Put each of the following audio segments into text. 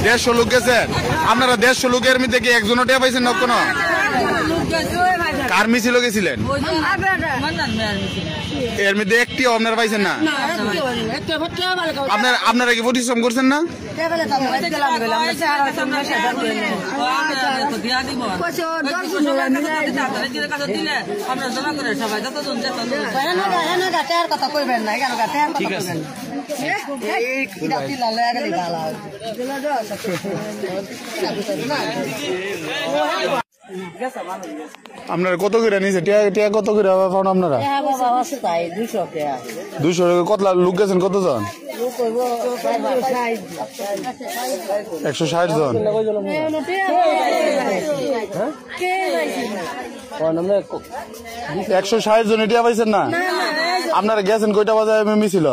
150 লোক গেছেন আপনারা? 150 লোকের মধ্যে কি একজনও টিয়া পাইছেন না? কোনো কার মিছিল গেছিলেন? এর মধ্যে একটিও আপনারা পাইছেন না? আপনারা কি পরিশ্রম করছেন না? আপনারা কত করে নিয়েছে টিয়া? কত করে পান আপনারা? 200 কত লোক গেছেন? কতজন? 160 জন। 160 জন টিয়া পাইছেন না? আপনারা গেছেন কয়টা বাজে মিছিল?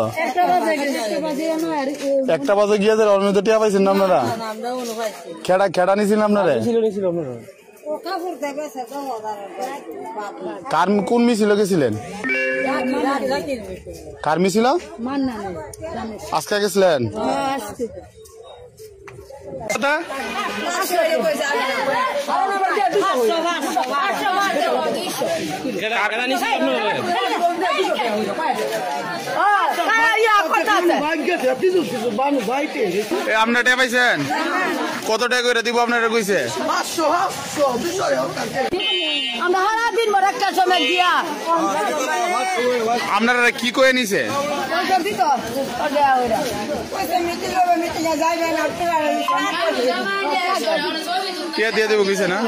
1টা বাজে গিয়েছে, ওর মধ্যে টিয়া পাইছেন না আপনারা? খেড়া নিয়েছিলেন আপনারা? কোন মিছিল গেছিলেন? কার মিছিল? আজকে গেছিলেন? আপনারা টিয়া পাইছেন? কত টাকা করে দিব আপনারা কইছে? আপনারা কি কয়ে নিছে? টিয়া দিয়ে দেবো কইছে না?